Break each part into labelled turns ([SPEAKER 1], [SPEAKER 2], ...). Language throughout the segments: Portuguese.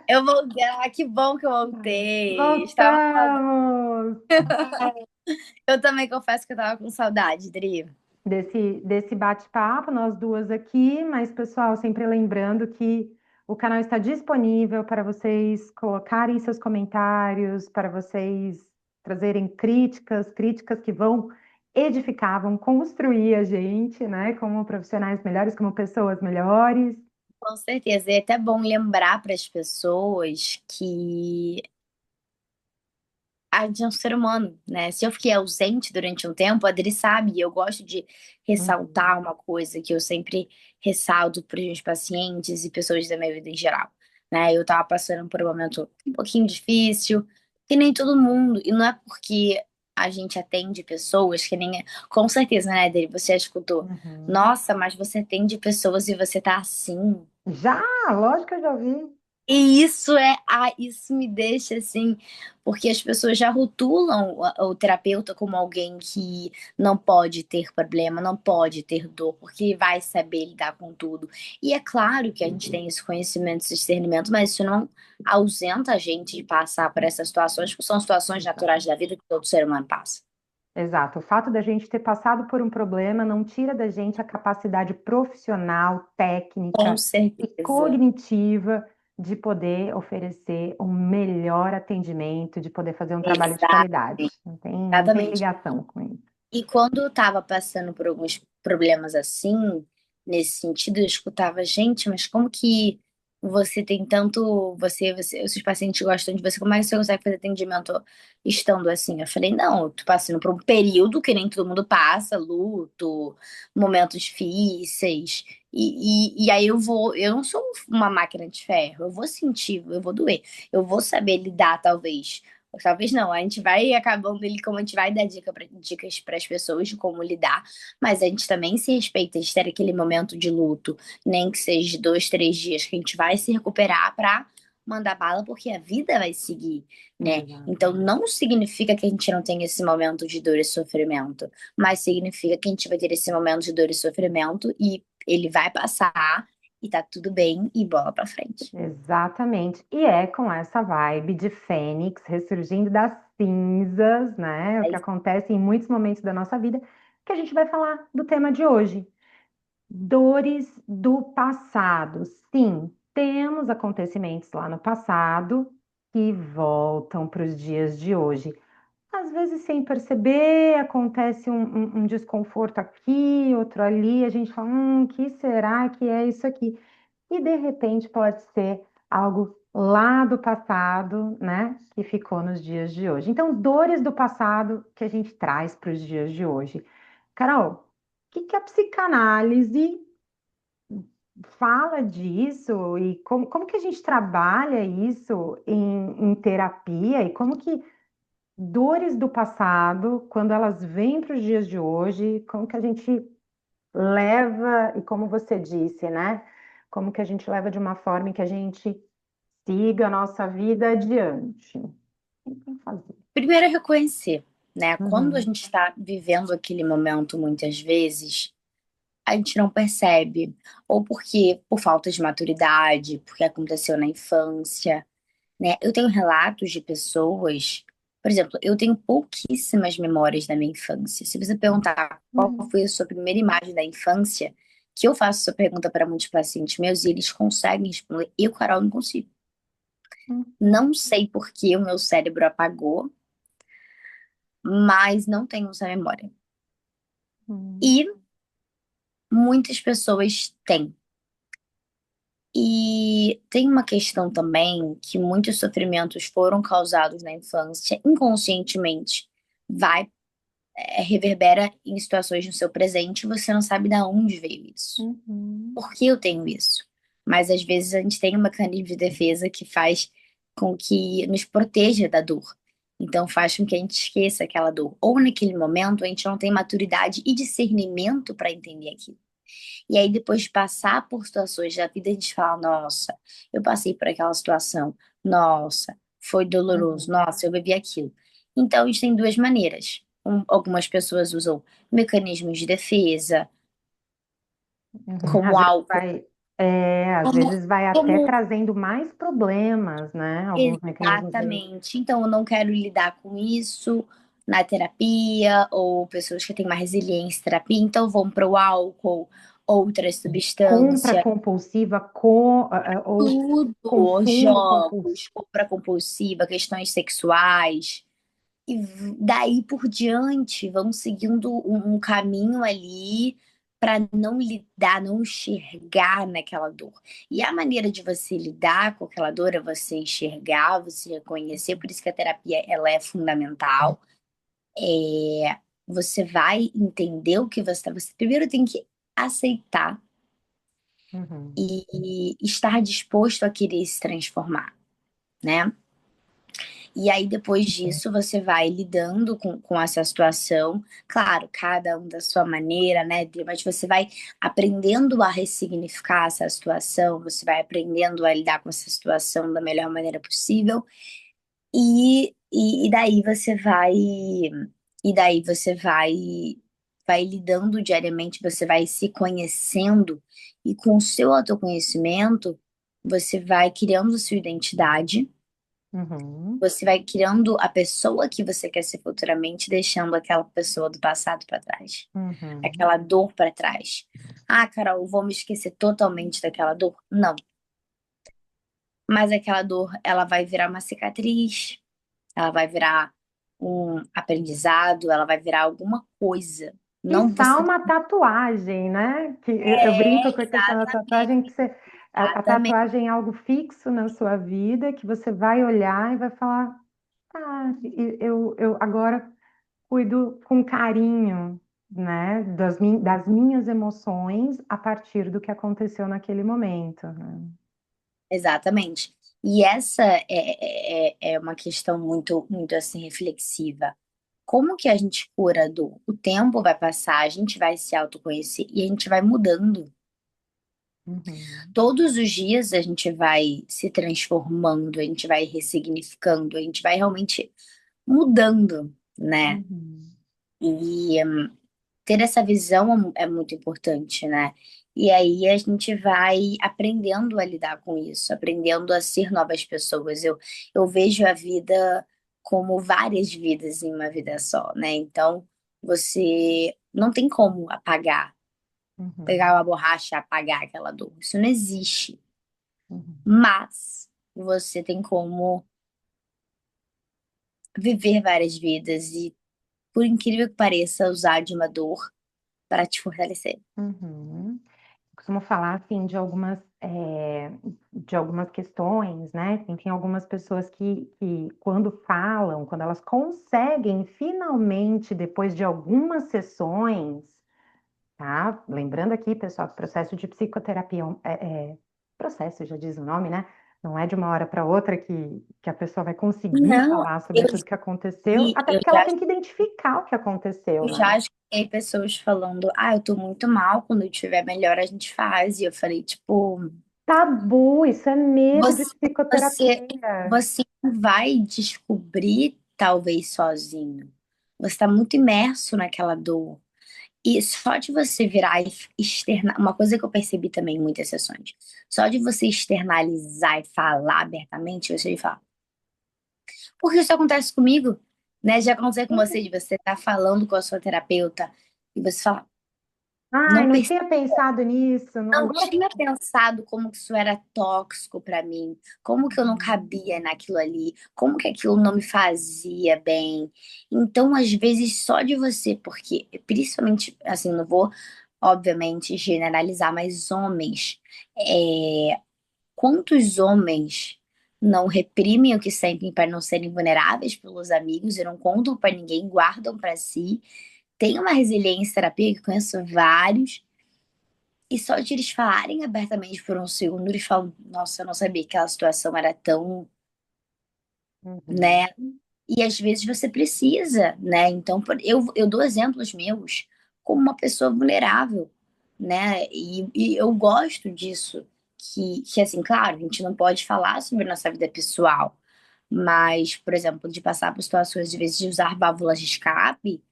[SPEAKER 1] Eu voltei. Ah, que bom que eu voltei. Estava com saudade.
[SPEAKER 2] Voltamos
[SPEAKER 1] Eu também confesso que eu tava com saudade, Dri.
[SPEAKER 2] desse bate-papo, nós duas aqui, mas pessoal, sempre lembrando que o canal está disponível para vocês colocarem seus comentários, para vocês trazerem críticas que vão edificar, vão construir a gente, né, como profissionais melhores, como pessoas melhores.
[SPEAKER 1] Com certeza. É até bom lembrar para as pessoas que a gente é um ser humano, né? Se eu fiquei ausente durante um tempo, a Adri sabe, e eu gosto de
[SPEAKER 2] Uhum.
[SPEAKER 1] ressaltar uma coisa que eu sempre ressalto para os meus pacientes e pessoas da minha vida em geral, né? Eu tava passando por um momento um pouquinho difícil, que nem todo mundo, e não é porque a gente atende pessoas que nem. Com certeza, né, Adri? Você já escutou.
[SPEAKER 2] Uhum.
[SPEAKER 1] Nossa, mas você atende pessoas e você tá assim.
[SPEAKER 2] Já, lógico que eu já vi.
[SPEAKER 1] E isso me deixa assim, porque as pessoas já rotulam o terapeuta como alguém que não pode ter problema, não pode ter dor, porque vai saber lidar com tudo. E é claro que a gente tem esse conhecimento, esse discernimento, mas isso não ausenta a gente de passar por essas situações, que são situações naturais da vida que todo ser humano passa.
[SPEAKER 2] Exato. O fato da gente ter passado por um problema não tira da gente a capacidade profissional,
[SPEAKER 1] Com
[SPEAKER 2] técnica e
[SPEAKER 1] certeza.
[SPEAKER 2] cognitiva de poder oferecer um melhor atendimento, de poder fazer um trabalho de qualidade.
[SPEAKER 1] Exatamente.
[SPEAKER 2] Não tem
[SPEAKER 1] Exatamente.
[SPEAKER 2] ligação com isso.
[SPEAKER 1] E quando eu tava passando por alguns problemas assim, nesse sentido, eu escutava, gente, mas como que você tem tanto, os seus pacientes gostam de você, como é que você consegue fazer atendimento estando assim? Eu falei, não, eu tô passando por um período que nem todo mundo passa, luto, momentos difíceis, e aí eu não sou uma máquina de ferro, eu vou sentir, eu vou doer, eu vou saber lidar, talvez. Ou talvez não, a gente vai acabando ele como a gente vai dar dicas para as pessoas de como lidar, mas a gente também se respeita de ter aquele momento de luto, nem que seja de 2, 3 dias, que a gente vai se recuperar para mandar bala, porque a vida vai seguir, né? Então
[SPEAKER 2] Exato.
[SPEAKER 1] não significa que a gente não tenha esse momento de dor e sofrimento, mas significa que a gente vai ter esse momento de dor e sofrimento e ele vai passar e tá tudo bem e bola pra frente.
[SPEAKER 2] Exatamente. E é com essa vibe de Fênix ressurgindo das cinzas, né? O
[SPEAKER 1] É
[SPEAKER 2] que
[SPEAKER 1] isso.
[SPEAKER 2] acontece em muitos momentos da nossa vida, que a gente vai falar do tema de hoje. Dores do passado. Sim, temos acontecimentos lá no passado que voltam para os dias de hoje. Às vezes, sem perceber, acontece um desconforto aqui, outro ali, a gente fala, que será que é isso aqui? E de repente pode ser algo lá do passado, né, que ficou nos dias de hoje. Então, dores do passado que a gente traz para os dias de hoje. Carol, o que que a psicanálise fala disso e como que a gente trabalha isso em terapia e como que dores do passado, quando elas vêm para os dias de hoje, como que a gente leva, e como você disse, né? Como que a gente leva de uma forma em que a gente siga a nossa vida adiante. Tem que fazer.
[SPEAKER 1] Primeiro é reconhecer, né? Quando a
[SPEAKER 2] Uhum,
[SPEAKER 1] gente está vivendo aquele momento, muitas vezes, a gente não percebe. Ou porque, por falta de maturidade, porque aconteceu na infância, né? Eu tenho relatos de pessoas, por exemplo, eu tenho pouquíssimas memórias da minha infância. Se você perguntar qual
[SPEAKER 2] uhum,
[SPEAKER 1] foi a sua primeira imagem da infância, que eu faço essa pergunta para muitos pacientes meus e eles conseguem responder, eu, Carol, não consigo. Não sei por que o meu cérebro apagou, mas não tenho essa memória.
[SPEAKER 2] uhum,
[SPEAKER 1] E muitas pessoas têm. E tem uma questão também que muitos sofrimentos foram causados na infância, inconscientemente, vai, reverbera em situações no seu presente e você não sabe de onde veio isso.
[SPEAKER 2] uhum,
[SPEAKER 1] Por que eu tenho isso? Mas às vezes a gente tem um mecanismo de defesa que faz com que nos proteja da dor. Então faz com que a gente esqueça aquela dor. Ou naquele momento a gente não tem maturidade e discernimento para entender aquilo. E aí, depois de passar por situações da vida, a gente fala: nossa, eu passei por aquela situação, nossa, foi doloroso,
[SPEAKER 2] uhum,
[SPEAKER 1] nossa, eu bebi aquilo. Então, a gente tem duas maneiras. Algumas pessoas usam mecanismos de defesa,
[SPEAKER 2] uhum.
[SPEAKER 1] como
[SPEAKER 2] Às vezes
[SPEAKER 1] álcool.
[SPEAKER 2] Às
[SPEAKER 1] Como,
[SPEAKER 2] vezes vai até
[SPEAKER 1] como
[SPEAKER 2] trazendo mais problemas, né? Alguns mecanismos aí.
[SPEAKER 1] exatamente. Então, eu não quero lidar com isso na terapia, ou pessoas que têm mais resiliência em terapia, então vão para o álcool, outras
[SPEAKER 2] Compra
[SPEAKER 1] substâncias,
[SPEAKER 2] compulsiva ou
[SPEAKER 1] tudo,
[SPEAKER 2] consumo compulsivo.
[SPEAKER 1] jogos, compra compulsiva, questões sexuais. E daí por diante, vão seguindo um caminho ali para não lidar, não enxergar naquela dor. E a maneira de você lidar com aquela dor é você enxergar, você reconhecer, por isso que a terapia ela é fundamental. Você vai entender o que você está. Você primeiro tem que aceitar
[SPEAKER 2] Uhum,
[SPEAKER 1] e estar disposto a querer se transformar, né? E aí, depois disso, você vai lidando com essa situação. Claro, cada um da sua maneira, né, Dri? Mas você vai aprendendo a ressignificar essa situação, você vai aprendendo a lidar com essa situação da melhor maneira possível. E daí você vai. E daí você vai lidando diariamente, você vai se conhecendo. E com o seu autoconhecimento, você vai criando sua identidade,
[SPEAKER 2] uhum,
[SPEAKER 1] você vai criando a pessoa que você quer ser futuramente, deixando aquela pessoa do passado para trás,
[SPEAKER 2] uhum,
[SPEAKER 1] aquela dor para trás. Ah, Carol, vou me esquecer totalmente daquela dor? Não. Mas aquela dor, ela vai virar uma cicatriz, ela vai virar um aprendizado, ela vai virar alguma coisa. Não
[SPEAKER 2] quiçá
[SPEAKER 1] você.
[SPEAKER 2] uma tatuagem, né? Que eu brinco
[SPEAKER 1] É,
[SPEAKER 2] com a questão da tatuagem, que a
[SPEAKER 1] exatamente.
[SPEAKER 2] tatuagem é algo fixo na sua vida, que você vai olhar e vai falar, ah, eu agora cuido com carinho, né, das minhas emoções a partir do que aconteceu naquele momento, né?
[SPEAKER 1] Exatamente. E essa é uma questão muito, muito assim reflexiva. Como que a gente cura a dor? O tempo vai passar, a gente vai se autoconhecer e a gente vai mudando.
[SPEAKER 2] Uhum,
[SPEAKER 1] Todos os dias a gente vai se transformando, a gente vai ressignificando, a gente vai realmente mudando, né?
[SPEAKER 2] uhum,
[SPEAKER 1] E ter essa visão é muito importante, né? E aí a gente vai aprendendo a lidar com isso, aprendendo a ser novas pessoas. Eu vejo a vida como várias vidas em uma vida só, né? Então você não tem como apagar, pegar
[SPEAKER 2] uhum,
[SPEAKER 1] uma borracha e apagar aquela dor. Isso não existe.
[SPEAKER 2] uhum,
[SPEAKER 1] Mas você tem como viver várias vidas e, por incrível que pareça, usar de uma dor para te fortalecer.
[SPEAKER 2] uhum. Costumo falar assim de algumas questões, né? Tem algumas pessoas que quando falam, quando elas conseguem finalmente, depois de algumas sessões, tá? Lembrando aqui, pessoal, que o processo de psicoterapia processo, já diz o nome, né? Não é de uma hora para outra que a pessoa vai conseguir
[SPEAKER 1] Não,
[SPEAKER 2] falar sobre
[SPEAKER 1] eu
[SPEAKER 2] tudo que aconteceu,
[SPEAKER 1] vi,
[SPEAKER 2] até porque ela tem que identificar o que aconteceu,
[SPEAKER 1] eu já
[SPEAKER 2] né?
[SPEAKER 1] escutei pessoas falando, ah, eu tô muito mal, quando eu estiver melhor a gente faz. E eu falei, tipo,
[SPEAKER 2] Tabu, isso é medo de
[SPEAKER 1] você, você,
[SPEAKER 2] psicoterapia.
[SPEAKER 1] você não vai descobrir talvez sozinho. Você está muito imerso naquela dor. E só de você virar e externar, uma coisa que eu percebi também em muitas sessões, só de você externalizar e falar abertamente, você fala, porque isso acontece comigo, né? Já aconteceu com você, de você estar falando com a sua terapeuta e você fala,
[SPEAKER 2] Ai,
[SPEAKER 1] não
[SPEAKER 2] não
[SPEAKER 1] percebi,
[SPEAKER 2] tinha pensado nisso.
[SPEAKER 1] não
[SPEAKER 2] Agora.
[SPEAKER 1] tinha pensado como que isso era tóxico para mim, como que eu não
[SPEAKER 2] Uhum,
[SPEAKER 1] cabia naquilo ali, como que aquilo não me fazia bem. Então, às vezes, só de você, porque principalmente, assim, não vou, obviamente, generalizar, mas homens, quantos homens não reprimem o que sentem para não serem vulneráveis pelos amigos e não contam para ninguém, guardam para si? Tem uma resiliência terapia que eu conheço vários, e só de eles falarem abertamente por um segundo, eles falam: Nossa, eu não sabia que aquela situação era tão,
[SPEAKER 2] uhum,
[SPEAKER 1] né? E às vezes você precisa, né? Então, eu dou exemplos meus como uma pessoa vulnerável, né? E eu gosto disso. Que, assim, claro, a gente não pode falar sobre nossa vida pessoal, mas, por exemplo, de passar por situações, de vezes, de usar válvulas de escape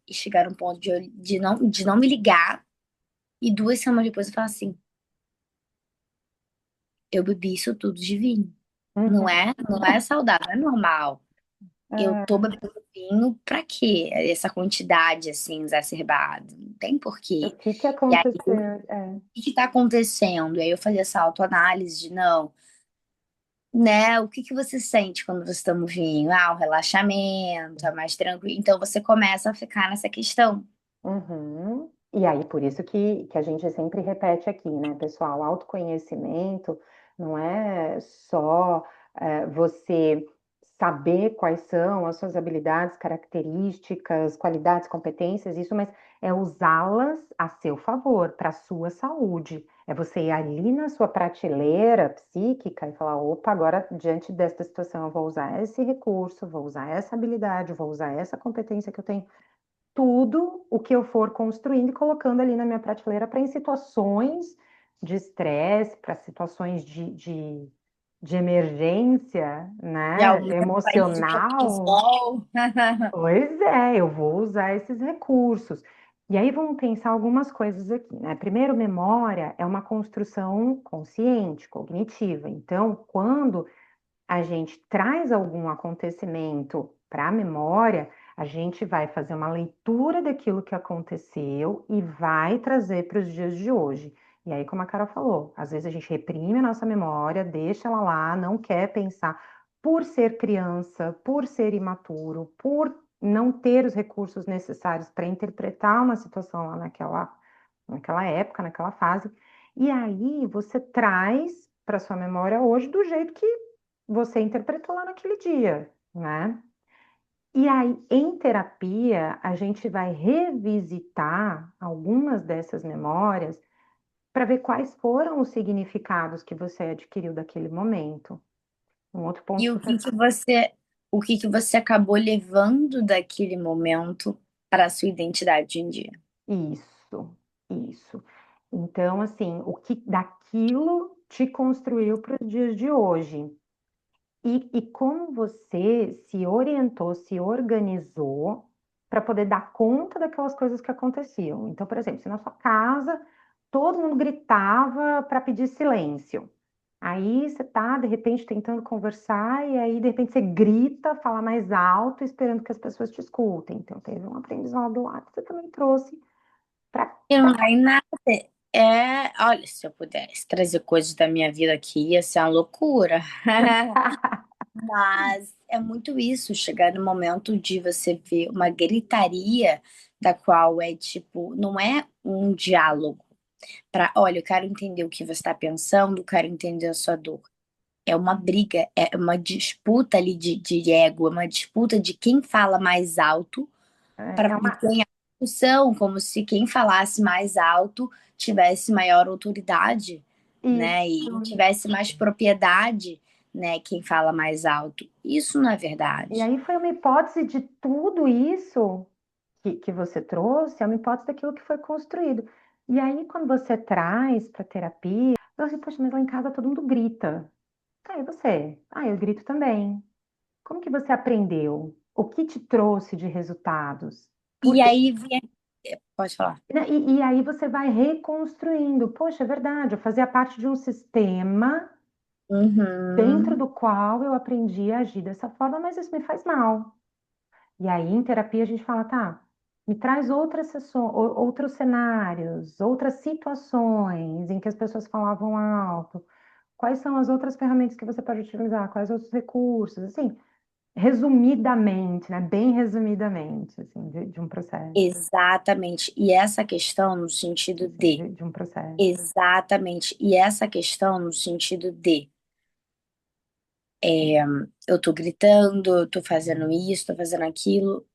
[SPEAKER 1] e chegar a um ponto de não me ligar e 2 semanas depois eu falar assim. eu bebi isso tudo de vinho. Não
[SPEAKER 2] Uhum.
[SPEAKER 1] é, não é saudável, não é normal. Eu tô
[SPEAKER 2] É,
[SPEAKER 1] bebendo vinho pra quê? Essa quantidade, assim, exacerbada. Não tem
[SPEAKER 2] o
[SPEAKER 1] porquê.
[SPEAKER 2] que que
[SPEAKER 1] E aí,
[SPEAKER 2] aconteceu?
[SPEAKER 1] o
[SPEAKER 2] É.
[SPEAKER 1] que tá acontecendo? E aí eu fazia essa autoanálise de, não, né? O que que você sente quando você toma o vinho? Ah, um relaxamento, é mais tranquilo. Então você começa a ficar nessa questão.
[SPEAKER 2] Uhum. E aí, por isso que a gente sempre repete aqui, né, pessoal? Autoconhecimento não é só você saber quais são as suas habilidades, características, qualidades, competências, isso, mas é usá-las a seu favor, para a sua saúde. É você ir ali na sua prateleira psíquica e falar: opa, agora, diante desta situação, eu vou usar esse recurso, vou usar essa habilidade, vou usar essa competência que eu tenho tudo o que eu for construindo e colocando ali na minha prateleira para em situações de estresse, para situações de emergência,
[SPEAKER 1] De
[SPEAKER 2] né,
[SPEAKER 1] aumento aí de
[SPEAKER 2] emocional.
[SPEAKER 1] cortisol.
[SPEAKER 2] Pois é, eu vou usar esses recursos. E aí vamos pensar algumas coisas aqui, né? Primeiro, memória é uma construção consciente, cognitiva. Então, quando a gente traz algum acontecimento para a memória, a gente vai fazer uma leitura daquilo que aconteceu e vai trazer para os dias de hoje. E aí, como a Carol falou, às vezes a gente reprime a nossa memória, deixa ela lá, não quer pensar, por ser criança, por ser imaturo, por não ter os recursos necessários para interpretar uma situação lá naquela época, naquela fase. E aí você traz para sua memória hoje do jeito que você interpretou lá naquele dia, né? E aí, em terapia, a gente vai revisitar algumas dessas memórias para ver quais foram os significados que você adquiriu daquele momento. Um outro ponto
[SPEAKER 1] E
[SPEAKER 2] super.
[SPEAKER 1] o que que você acabou levando daquele momento para a sua identidade de um dia?
[SPEAKER 2] Isso, isso. Então, assim, o que daquilo te construiu para os dias de hoje. E como você se orientou, se organizou para poder dar conta daquelas coisas que aconteciam. Então, por exemplo, se na sua casa todo mundo gritava para pedir silêncio. Aí você tá, de repente, tentando conversar, e aí, de repente, você grita, fala mais alto, esperando que as pessoas te escutem. Então, teve um aprendizado lá que você também trouxe para.
[SPEAKER 1] E não vai nada. Olha, se eu pudesse trazer coisas da minha vida aqui, ia ser uma loucura. Mas é muito isso, chegar no momento de você ver uma gritaria da qual é tipo, não é um diálogo para, olha, eu quero entender o que você está pensando, quero entender a sua dor. É uma briga, é uma disputa ali de ego, é uma disputa de quem fala mais alto
[SPEAKER 2] É
[SPEAKER 1] para ganhar discussão, como se quem falasse mais alto tivesse maior autoridade, né? E
[SPEAKER 2] isso.
[SPEAKER 1] tivesse mais propriedade, né? Quem fala mais alto. Isso não é
[SPEAKER 2] E
[SPEAKER 1] verdade.
[SPEAKER 2] aí foi uma hipótese de tudo isso que você trouxe, é uma hipótese daquilo que foi construído. E aí, quando você traz para terapia, você, poxa, mas lá em casa todo mundo grita. Aí você, eu grito também. Como que você aprendeu? O que te trouxe de resultados?
[SPEAKER 1] E
[SPEAKER 2] Porque,
[SPEAKER 1] aí vem, pode falar.
[SPEAKER 2] né, e aí você vai reconstruindo. Poxa, é verdade, eu fazia parte de um sistema dentro
[SPEAKER 1] Uhum.
[SPEAKER 2] do qual eu aprendi a agir dessa forma, mas isso me faz mal. E aí, em terapia, a gente fala, tá, me traz outras sessões, outros cenários, outras situações em que as pessoas falavam alto. Quais são as outras ferramentas que você pode utilizar? Quais outros recursos? Assim, resumidamente, né? Bem resumidamente, assim, de um processo.
[SPEAKER 1] Exatamente. E essa questão no sentido
[SPEAKER 2] Assim,
[SPEAKER 1] de.
[SPEAKER 2] de um processo.
[SPEAKER 1] Exatamente. E essa questão no sentido de. Eu tô gritando, eu tô fazendo isso, tô fazendo aquilo.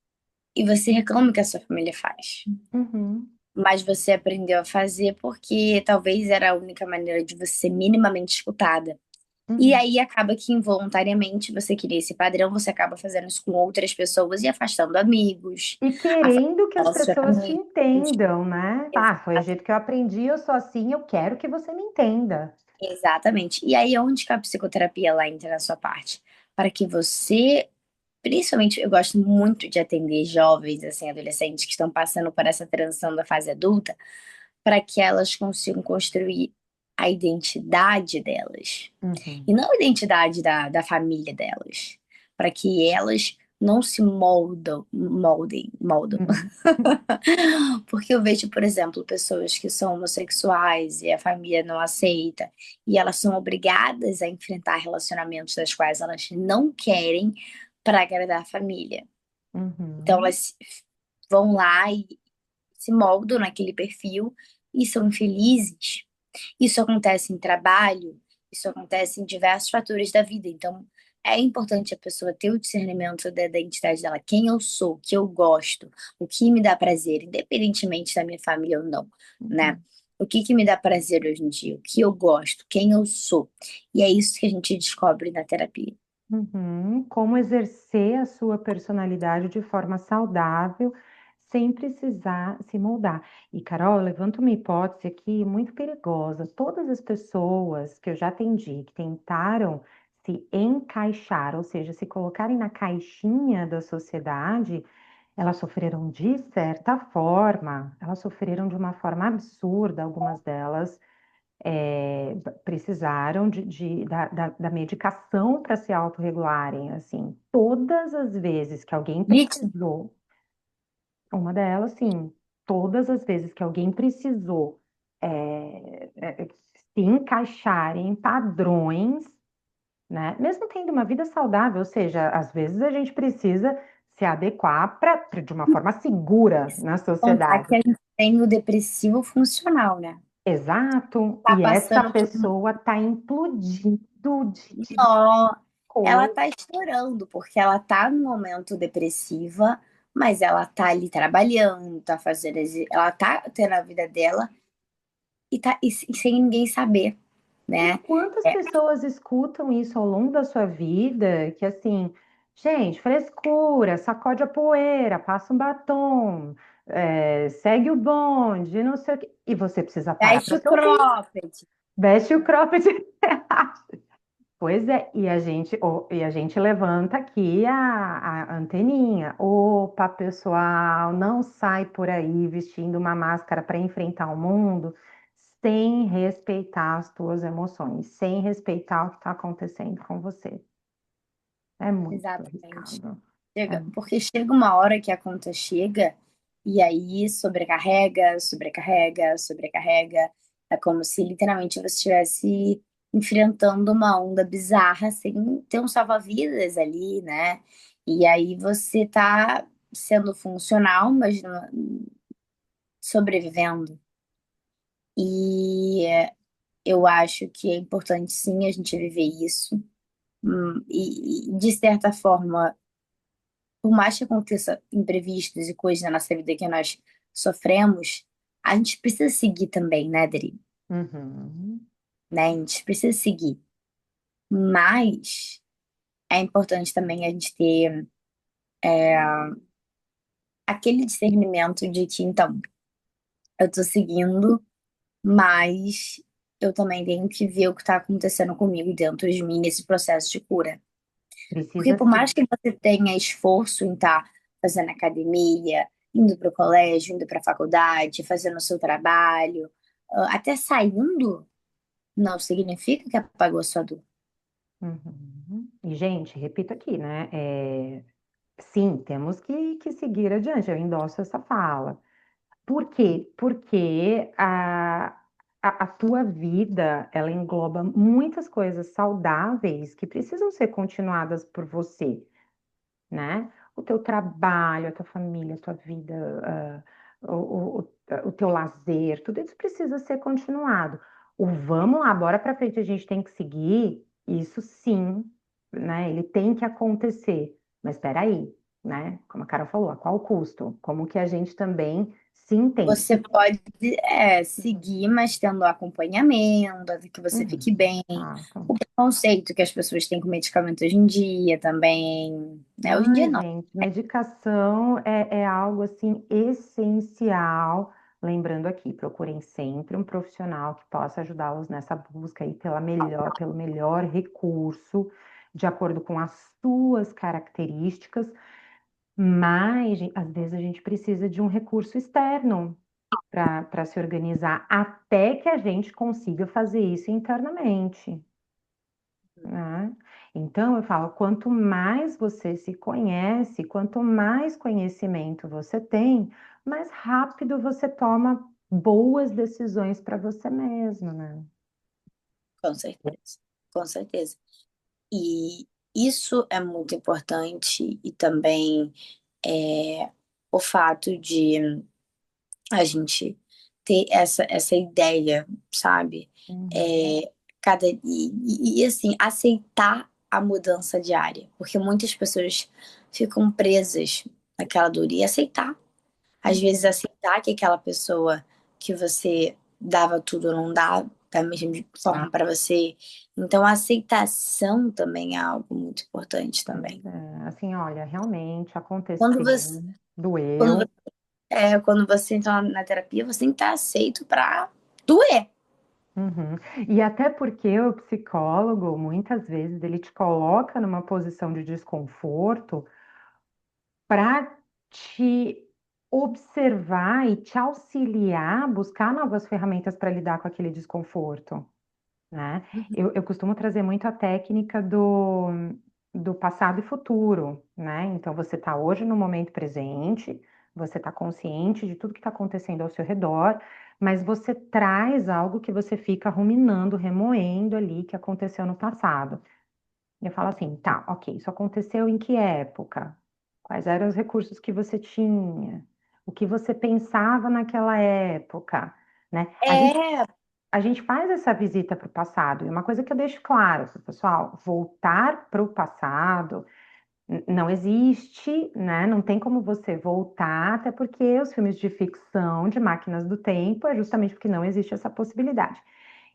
[SPEAKER 1] E você reclama o que a sua família faz.
[SPEAKER 2] Uhum,
[SPEAKER 1] Mas você aprendeu a fazer porque talvez era a única maneira de você ser minimamente escutada. E
[SPEAKER 2] uhum.
[SPEAKER 1] aí acaba que involuntariamente você cria esse padrão, você acaba fazendo isso com outras pessoas e afastando amigos,
[SPEAKER 2] E
[SPEAKER 1] afastando
[SPEAKER 2] querendo que as pessoas te
[SPEAKER 1] relacionamentos.
[SPEAKER 2] entendam, né? Ah, foi o jeito que eu aprendi, eu sou assim, eu quero que você me entenda.
[SPEAKER 1] Exatamente. E aí, onde que a psicoterapia lá entra na sua parte? Para que você, principalmente, eu gosto muito de atender jovens, assim, adolescentes que estão passando por essa transição da fase adulta, para que elas consigam construir. a identidade delas e
[SPEAKER 2] Uhum,
[SPEAKER 1] não a identidade da família delas, para que elas não se moldem.
[SPEAKER 2] uhum,
[SPEAKER 1] Porque eu vejo, por exemplo, pessoas que são homossexuais e a família não aceita, e elas são obrigadas a enfrentar relacionamentos das quais elas não querem para agradar a família. Então
[SPEAKER 2] uhum.
[SPEAKER 1] elas vão lá e se moldam naquele perfil e são infelizes. Isso acontece em trabalho, isso acontece em diversos fatores da vida. Então, é importante a pessoa ter o discernimento da identidade dela, quem eu sou, o que eu gosto, o que me dá prazer, independentemente da minha família ou não, né?
[SPEAKER 2] Uhum.
[SPEAKER 1] O que que me dá prazer hoje em dia, o que eu gosto, quem eu sou. E é isso que a gente descobre na terapia.
[SPEAKER 2] Uhum. Como exercer a sua personalidade de forma saudável, sem precisar se moldar. E, Carol, eu levanto uma hipótese aqui muito perigosa. Todas as pessoas que eu já atendi que tentaram se encaixar, ou seja, se colocarem na caixinha da sociedade, elas sofreram de certa forma, elas sofreram de uma forma absurda, algumas delas precisaram da medicação para se autorregularem, assim, todas as vezes que alguém
[SPEAKER 1] Vítima,
[SPEAKER 2] precisou, uma delas, sim, todas as vezes que alguém precisou se encaixar em padrões, né, mesmo tendo uma vida saudável, ou seja, às vezes a gente precisa se adequar de uma forma segura na
[SPEAKER 1] contar
[SPEAKER 2] sociedade.
[SPEAKER 1] que a gente tem o depressivo funcional, né?
[SPEAKER 2] Exato,
[SPEAKER 1] Tá
[SPEAKER 2] e essa
[SPEAKER 1] passando por
[SPEAKER 2] pessoa está implodindo de
[SPEAKER 1] nó. Ela
[SPEAKER 2] coisa.
[SPEAKER 1] tá estourando, porque ela tá no momento depressiva, mas ela tá ali trabalhando, tá fazendo, ela tá tendo a vida dela e sem ninguém saber,
[SPEAKER 2] E
[SPEAKER 1] né?
[SPEAKER 2] quantas
[SPEAKER 1] É,
[SPEAKER 2] pessoas escutam isso ao longo da sua vida, que assim, gente, frescura, sacode a poeira, passa um batom, segue o bonde, não sei o quê. E você precisa parar
[SPEAKER 1] veste
[SPEAKER 2] para
[SPEAKER 1] o
[SPEAKER 2] se ouvir.
[SPEAKER 1] cropped.
[SPEAKER 2] Veste o cropped. Pois é, e a gente levanta aqui a anteninha. Opa, pessoal, não sai por aí vestindo uma máscara para enfrentar o mundo sem respeitar as tuas emoções, sem respeitar o que está acontecendo com você. É muito
[SPEAKER 1] Exatamente.
[SPEAKER 2] arriscado. É.
[SPEAKER 1] Porque chega uma hora que a conta chega e aí sobrecarrega, sobrecarrega, sobrecarrega. É como se literalmente você estivesse enfrentando uma onda bizarra sem ter um salva-vidas ali, né? E aí você tá sendo funcional, mas sobrevivendo. E eu acho que é importante sim a gente viver isso. E de certa forma por mais que aconteça imprevistos e coisas na nossa vida que nós sofremos, a gente precisa seguir também, né, Dri?
[SPEAKER 2] Uhum,
[SPEAKER 1] Né? A gente precisa seguir. Mas é importante também a gente ter aquele discernimento de que, então, eu tô seguindo, mas eu também tenho que ver o que tá acontecendo comigo dentro de mim nesse processo de cura. Porque
[SPEAKER 2] precisa
[SPEAKER 1] por
[SPEAKER 2] ser.
[SPEAKER 1] mais que você tenha esforço em estar fazendo academia, indo para o colégio, indo para a faculdade, fazendo o seu trabalho, até saindo, não significa que apagou a sua dor.
[SPEAKER 2] Uhum. E, gente, repito aqui, né? Sim, temos que seguir adiante. Eu endosso essa fala. Por quê? Porque a tua vida, ela engloba muitas coisas saudáveis que precisam ser continuadas por você, né? O teu trabalho, a tua família, a tua vida, o teu lazer, tudo isso precisa ser continuado. O vamos lá, bora para frente, a gente tem que seguir, isso sim, né? Ele tem que acontecer. Mas espera aí, né? Como a Carol falou, a qual custo? Como que a gente também se entende?
[SPEAKER 1] Você pode seguir, mas tendo acompanhamento, até que você fique
[SPEAKER 2] Uhum,
[SPEAKER 1] bem.
[SPEAKER 2] exato.
[SPEAKER 1] O preconceito que as pessoas têm com medicamento hoje em dia também, né? Hoje em dia
[SPEAKER 2] Ai,
[SPEAKER 1] não.
[SPEAKER 2] gente, medicação é algo assim essencial. Lembrando aqui, procurem sempre um profissional que possa ajudá-los nessa busca aí pelo melhor recurso, de acordo com as suas características, mas às vezes a gente precisa de um recurso externo, para se organizar até que a gente consiga fazer isso internamente, né? Então, eu falo, quanto mais você se conhece, quanto mais conhecimento você tem, mais rápido você toma boas decisões para você mesmo, né?
[SPEAKER 1] Com certeza, com certeza. E isso é muito importante e também o fato de a gente ter essa ideia, sabe?
[SPEAKER 2] Uhum.
[SPEAKER 1] É, assim, aceitar a mudança diária, porque muitas pessoas ficam presas naquela dor e aceitar. Às vezes,
[SPEAKER 2] Uhum.
[SPEAKER 1] aceitar que aquela pessoa que você dava tudo não dá da mesma forma para você. Então, a aceitação também é algo muito importante
[SPEAKER 2] Pois
[SPEAKER 1] também.
[SPEAKER 2] é, assim, olha, realmente
[SPEAKER 1] Quando
[SPEAKER 2] aconteceu,
[SPEAKER 1] você, quando
[SPEAKER 2] doeu.
[SPEAKER 1] você, quando você entra na terapia, você tem que estar aceito para doer.
[SPEAKER 2] Uhum. E até porque o psicólogo, muitas vezes, ele te coloca numa posição de desconforto para te observar e te auxiliar a buscar novas ferramentas para lidar com aquele desconforto, né?
[SPEAKER 1] Uhum.
[SPEAKER 2] Eu costumo trazer muito a técnica do passado e futuro, né? Então, você está hoje no momento presente, você está consciente de tudo que está acontecendo ao seu redor, mas você traz algo que você fica ruminando, remoendo ali, que aconteceu no passado. Eu falo assim, tá, ok, isso aconteceu em que época? Quais eram os recursos que você tinha? O que você pensava naquela época, né?
[SPEAKER 1] É,
[SPEAKER 2] A gente faz essa visita para o passado, e uma coisa que eu deixo claro para o pessoal, voltar para o passado não existe, né? Não tem como você voltar, até porque os filmes de ficção, de máquinas do tempo, é justamente porque não existe essa possibilidade.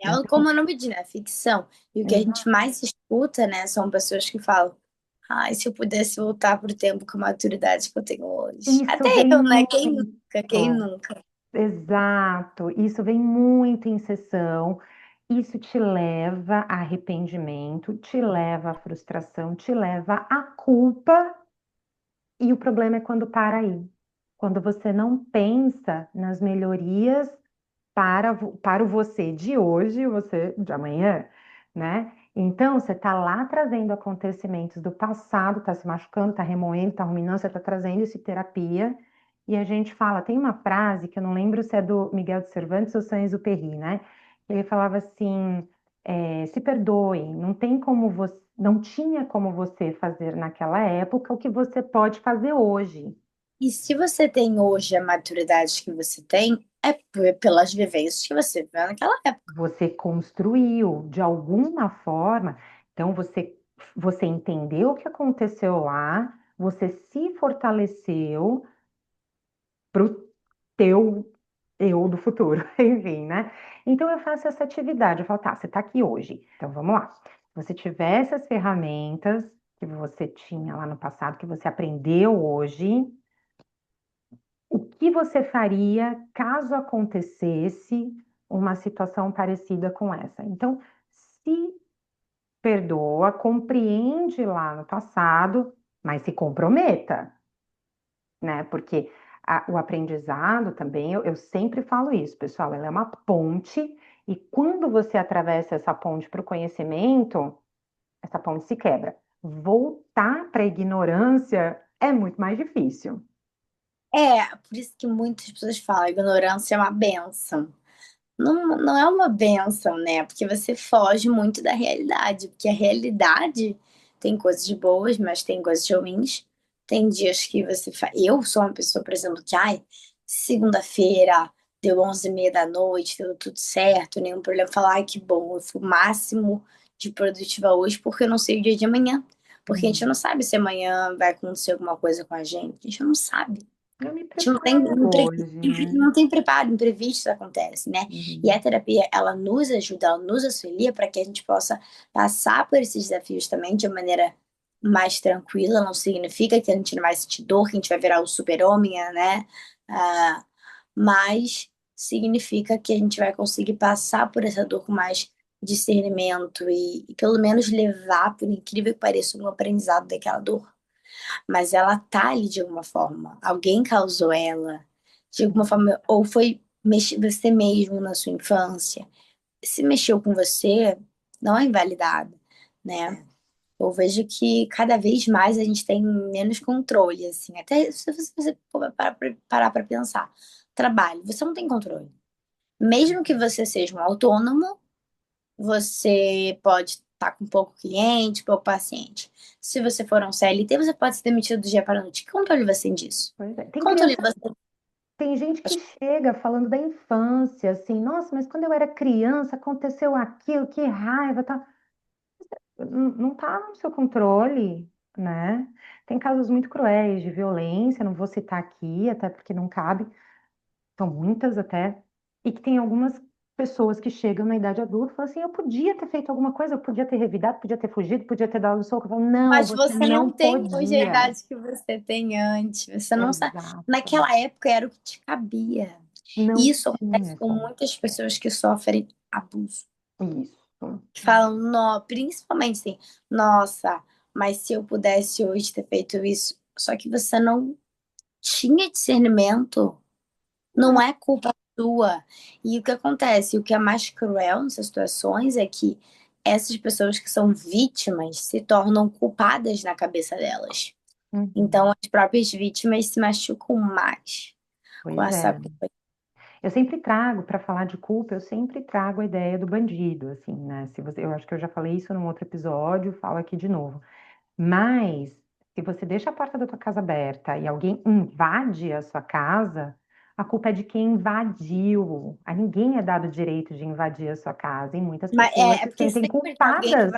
[SPEAKER 2] Então,
[SPEAKER 1] como o nome diz, né? Ficção. E o que a gente
[SPEAKER 2] exato.
[SPEAKER 1] mais escuta, né, são pessoas que falam: ai, se eu pudesse voltar pro tempo com a maturidade que eu tenho hoje.
[SPEAKER 2] Isso
[SPEAKER 1] Até
[SPEAKER 2] vem
[SPEAKER 1] eu, né? Quem
[SPEAKER 2] muito.
[SPEAKER 1] nunca? Quem nunca?
[SPEAKER 2] Exato, isso vem muito em sessão. Isso te leva a arrependimento, te leva à frustração, te leva à culpa. E o problema é quando para aí, quando você não pensa nas melhorias para o você de hoje e o você de amanhã, né? Então, você está lá trazendo acontecimentos do passado, está se machucando, está remoendo, está ruminando, você está trazendo isso em terapia. E a gente fala, tem uma frase que eu não lembro se é do Miguel de Cervantes ou Saint-Exupéry, né? Ele falava assim, se perdoe, não tem como você, não tinha como você fazer naquela época o que você pode fazer hoje.
[SPEAKER 1] E se você tem hoje a maturidade que você tem, é pelas vivências que você viveu naquela época.
[SPEAKER 2] Você construiu de alguma forma, então você entendeu o que aconteceu lá, você se fortaleceu para o teu eu do futuro, enfim, né? Então eu faço essa atividade, eu falo, tá, você está aqui hoje, então vamos lá. Se você tiver essas ferramentas que você tinha lá no passado, que você aprendeu hoje, o que você faria caso acontecesse uma situação parecida com essa? Então, se perdoa, compreende lá no passado, mas se comprometa, né? Porque o aprendizado também, eu sempre falo isso, pessoal, ela é uma ponte, e quando você atravessa essa ponte para o conhecimento, essa ponte se quebra. Voltar para a ignorância é muito mais difícil.
[SPEAKER 1] Por isso que muitas pessoas falam, a ignorância é uma bênção. Não, não é uma bênção, né? Porque você foge muito da realidade. Porque a realidade tem coisas boas, mas tem coisas ruins. Tem dias que você faz. Eu sou uma pessoa, por exemplo, que, ai, segunda-feira, deu 11h30 da noite, deu tudo certo, nenhum problema. Falar, ai, que bom, eu fui o máximo de produtiva hoje, porque eu não sei o dia de amanhã. Porque a gente
[SPEAKER 2] Uhum.
[SPEAKER 1] não sabe se amanhã vai acontecer alguma coisa com a gente. A gente não sabe.
[SPEAKER 2] Eu me
[SPEAKER 1] A gente não tem,
[SPEAKER 2] preparo hoje, né?
[SPEAKER 1] não tem preparo, imprevistos acontecem, né? E a
[SPEAKER 2] Uhum.
[SPEAKER 1] terapia, ela nos ajuda, ela nos auxilia para que a gente possa passar por esses desafios também de uma maneira mais tranquila. Não significa que a gente não vai sentir dor, que a gente vai virar o super-homem, né? Ah, mas significa que a gente vai conseguir passar por essa dor com mais discernimento e pelo menos levar, por incrível que pareça, um aprendizado daquela dor, mas ela tá ali de alguma forma. Alguém causou ela de alguma forma, ou foi. você mesmo na sua infância, se mexeu com você, não é invalidado, né? Eu vejo que cada vez mais a gente tem menos controle, assim. Até se você parar para pensar. Trabalho, você não tem controle. Mesmo que você seja um autônomo, você pode estar com pouco cliente, pouco paciente. Se você for um CLT, você pode ser demitido do dia para a noite. Que controle você tem disso?
[SPEAKER 2] Pois é.
[SPEAKER 1] Que controle você
[SPEAKER 2] Tem gente que chega falando da infância, assim, nossa, mas quando eu era criança aconteceu aquilo, que raiva, tá? Não tá no seu controle, né? Tem casos muito cruéis de violência, não vou citar aqui, até porque não cabe, são muitas até, e que tem algumas pessoas que chegam na idade adulta e falam assim, eu podia ter feito alguma coisa, eu podia ter revidado, podia ter fugido, podia ter dado um soco. Eu falo, não,
[SPEAKER 1] Mas
[SPEAKER 2] você
[SPEAKER 1] você
[SPEAKER 2] não
[SPEAKER 1] não tem hoje a
[SPEAKER 2] podia.
[SPEAKER 1] idade que você tem antes. Você não sabe.
[SPEAKER 2] Exato.
[SPEAKER 1] Naquela época era o que te cabia. E
[SPEAKER 2] Não
[SPEAKER 1] isso acontece
[SPEAKER 2] tinha
[SPEAKER 1] com
[SPEAKER 2] como.
[SPEAKER 1] muitas pessoas que sofrem abuso.
[SPEAKER 2] Isso.
[SPEAKER 1] Que falam, principalmente assim, nossa, mas se eu pudesse hoje ter feito isso. Só que você não tinha discernimento. Não
[SPEAKER 2] Não.
[SPEAKER 1] é culpa sua. E o que acontece, o que é mais cruel nessas situações é que essas pessoas que são vítimas se tornam culpadas na cabeça delas. Então,
[SPEAKER 2] Uhum.
[SPEAKER 1] as próprias vítimas se machucam mais com
[SPEAKER 2] Pois
[SPEAKER 1] essa
[SPEAKER 2] é.
[SPEAKER 1] culpa.
[SPEAKER 2] Eu sempre trago, para falar de culpa, eu sempre trago a ideia do bandido, assim, né? Se você, eu acho que eu já falei isso num outro episódio, falo aqui de novo. Mas, se você deixa a porta da tua casa aberta e alguém invade a sua casa, a culpa é de quem invadiu. A ninguém é dado o direito de invadir a sua casa, e muitas
[SPEAKER 1] Mas
[SPEAKER 2] pessoas
[SPEAKER 1] é
[SPEAKER 2] se
[SPEAKER 1] porque
[SPEAKER 2] sentem culpadas.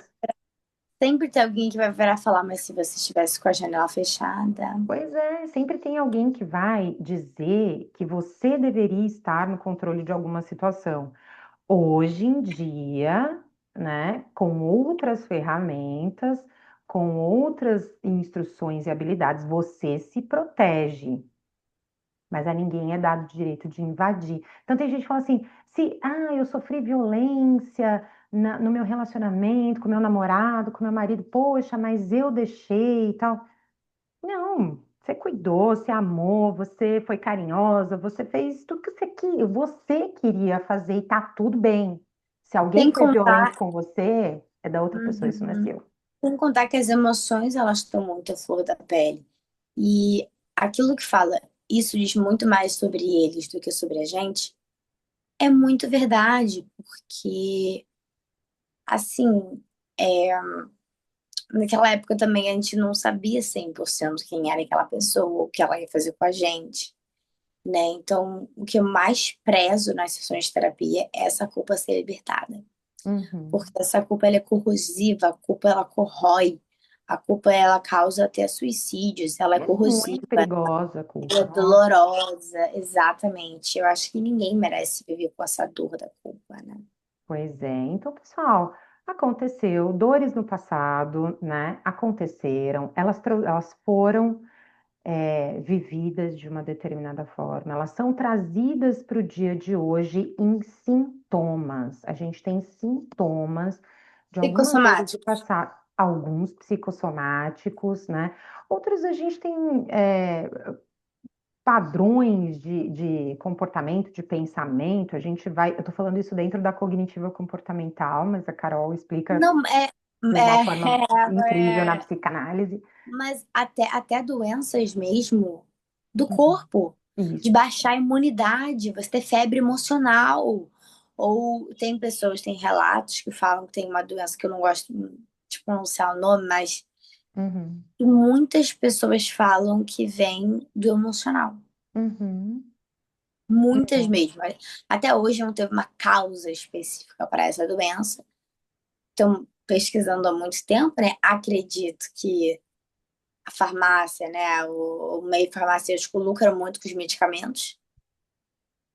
[SPEAKER 1] sempre tem alguém que vai virar e falar, mas se você estivesse com a janela fechada.
[SPEAKER 2] Pois é, sempre tem alguém que vai dizer que você deveria estar no controle de alguma situação. Hoje em dia, né, com outras ferramentas, com outras instruções e habilidades, você se protege, mas a ninguém é dado o direito de invadir. Então tem gente que fala assim: se eu sofri violência no meu relacionamento, com meu namorado, com meu marido, poxa, mas eu deixei e tal. Não, você cuidou, você amou, você foi carinhosa, você fez tudo que você queria fazer e tá tudo bem. Se alguém
[SPEAKER 1] Sem
[SPEAKER 2] foi violento
[SPEAKER 1] contar,
[SPEAKER 2] com você, é da outra pessoa, isso não é
[SPEAKER 1] uhum,
[SPEAKER 2] seu.
[SPEAKER 1] sem contar que as emoções, elas estão muito à flor da pele. E aquilo que fala, isso diz muito mais sobre eles do que sobre a gente, é muito verdade, porque, assim, é, naquela época também a gente não sabia 100% quem era aquela pessoa, o que ela ia fazer com a gente, né? Então, o que eu mais prezo nas sessões de terapia é essa culpa ser libertada. Porque
[SPEAKER 2] Uhum.
[SPEAKER 1] essa culpa ela é corrosiva, a culpa ela corrói, a culpa ela causa até suicídios, ela é
[SPEAKER 2] É muito
[SPEAKER 1] corrosiva,
[SPEAKER 2] perigosa a
[SPEAKER 1] ela
[SPEAKER 2] culpa,
[SPEAKER 1] é
[SPEAKER 2] nossa.
[SPEAKER 1] dolorosa, exatamente. Eu acho que ninguém merece viver com essa dor da culpa, né?
[SPEAKER 2] Pois é. Então, pessoal, aconteceu, dores no passado, né? Aconteceram, elas foram vividas de uma determinada forma, elas são trazidas para o dia de hoje em sintomas. A gente tem sintomas de algumas dores do
[SPEAKER 1] Psicossomático.
[SPEAKER 2] passado, alguns psicossomáticos, né? Outros a gente tem padrões de comportamento, de pensamento. A gente vai, eu estou falando isso dentro da cognitiva comportamental, mas a Carol explica
[SPEAKER 1] Não,
[SPEAKER 2] de uma forma incrível na
[SPEAKER 1] é,
[SPEAKER 2] psicanálise.
[SPEAKER 1] mas até doenças mesmo do corpo, de
[SPEAKER 2] Isso.
[SPEAKER 1] baixar a imunidade, você ter febre emocional. Ou tem pessoas, tem relatos que falam que tem uma doença que eu não gosto de pronunciar o nome, mas
[SPEAKER 2] Uhum.
[SPEAKER 1] muitas pessoas falam que vem do emocional.
[SPEAKER 2] Uhum.
[SPEAKER 1] Muitas mesmo. Até hoje não teve uma causa específica para essa doença. Estão pesquisando há muito tempo, né? Acredito que a farmácia, né, o meio farmacêutico lucra muito com os medicamentos,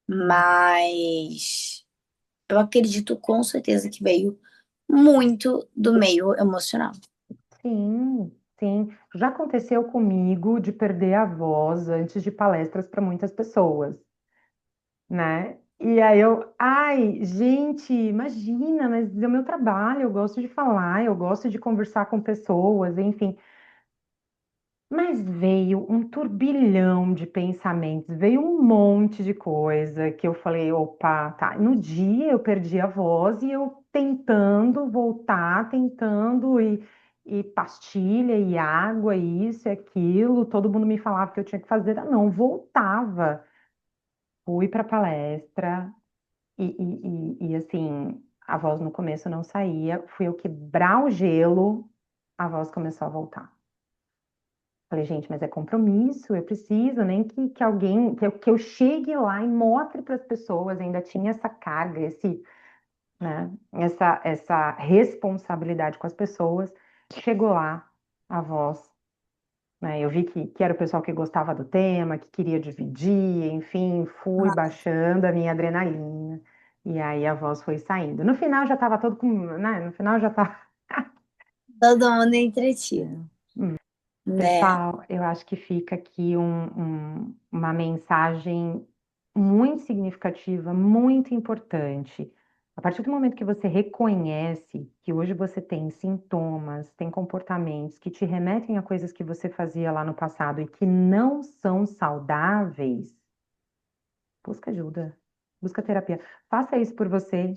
[SPEAKER 1] mas eu acredito com certeza que veio muito do meio emocional.
[SPEAKER 2] Sim, sim. Já aconteceu comigo de perder a voz antes de palestras para muitas pessoas, né? E aí ai, gente, imagina, mas é o meu trabalho, eu gosto de falar, eu gosto de conversar com pessoas, enfim. Mas veio um turbilhão de pensamentos, veio um monte de coisa que eu falei, opa, tá. No dia eu perdi a voz e eu tentando voltar, tentando e pastilha e água, e isso e aquilo, todo mundo me falava que eu tinha que fazer, ah, não, voltava. Fui para palestra assim, a voz no começo não saía, fui eu quebrar o gelo, a voz começou a voltar. Falei, gente, mas é compromisso, eu preciso, nem que alguém, que eu chegue lá e mostre para as pessoas, ainda tinha essa carga, né, essa responsabilidade com as pessoas. Chegou lá a voz, né, eu vi que era o pessoal que gostava do tema, que queria dividir, enfim, fui baixando a minha adrenalina, e aí a voz foi saindo. No final já estava todo com, né, no final já estava.
[SPEAKER 1] Todo mundo entretido, né?
[SPEAKER 2] Pessoal, eu acho que fica aqui uma mensagem muito significativa, muito importante. A partir do momento que você reconhece que hoje você tem sintomas, tem comportamentos que te remetem a coisas que você fazia lá no passado e que não são saudáveis, busca ajuda, busca terapia. Faça isso por você,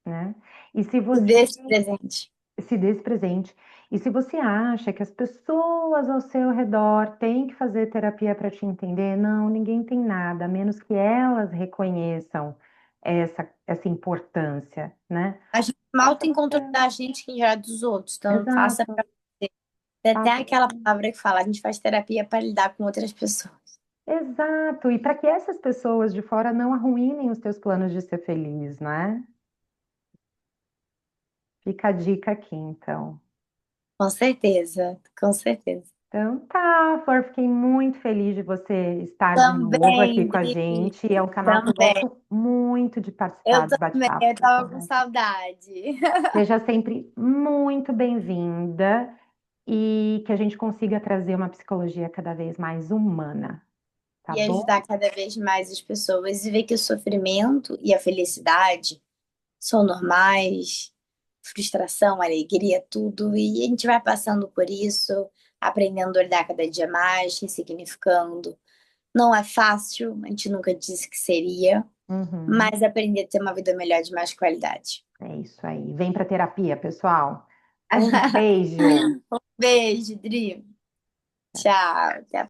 [SPEAKER 2] né? E se você
[SPEAKER 1] Desse presente.
[SPEAKER 2] se dê esse presente. E se você acha que as pessoas ao seu redor têm que fazer terapia para te entender, não, ninguém tem nada, a menos que elas reconheçam essa importância, né?
[SPEAKER 1] A gente mal
[SPEAKER 2] Faça
[SPEAKER 1] tem controle
[SPEAKER 2] você.
[SPEAKER 1] da gente que já dos outros. Então, faça
[SPEAKER 2] Exato.
[SPEAKER 1] pra você. Tem até
[SPEAKER 2] Faça
[SPEAKER 1] aquela
[SPEAKER 2] você.
[SPEAKER 1] palavra que fala, a gente faz terapia para lidar com outras pessoas.
[SPEAKER 2] Exato. E para que essas pessoas de fora não arruinem os teus planos de ser feliz, né? Fica a dica aqui, então.
[SPEAKER 1] Com certeza, com certeza.
[SPEAKER 2] Então tá, Flor, fiquei muito feliz de você estar de novo aqui
[SPEAKER 1] Também,
[SPEAKER 2] com a
[SPEAKER 1] Dri,
[SPEAKER 2] gente. É um canal que eu
[SPEAKER 1] também.
[SPEAKER 2] gosto muito de
[SPEAKER 1] Eu
[SPEAKER 2] participar dos
[SPEAKER 1] também,
[SPEAKER 2] bate-papos
[SPEAKER 1] eu
[SPEAKER 2] que eu
[SPEAKER 1] tava com
[SPEAKER 2] converso.
[SPEAKER 1] saudade.
[SPEAKER 2] Seja sempre muito bem-vinda e que a gente consiga trazer uma psicologia cada vez mais humana, tá
[SPEAKER 1] E
[SPEAKER 2] bom?
[SPEAKER 1] ajudar cada vez mais as pessoas e ver que o sofrimento e a felicidade são normais, frustração, alegria, tudo. E a gente vai passando por isso, aprendendo a lidar cada dia mais, ressignificando. Não é fácil, a gente nunca disse que seria,
[SPEAKER 2] Uhum,
[SPEAKER 1] mas aprender a ter uma vida melhor de mais qualidade.
[SPEAKER 2] é isso aí. Vem para terapia, pessoal. Um beijo.
[SPEAKER 1] Beijo, Dri. Tchau. Até a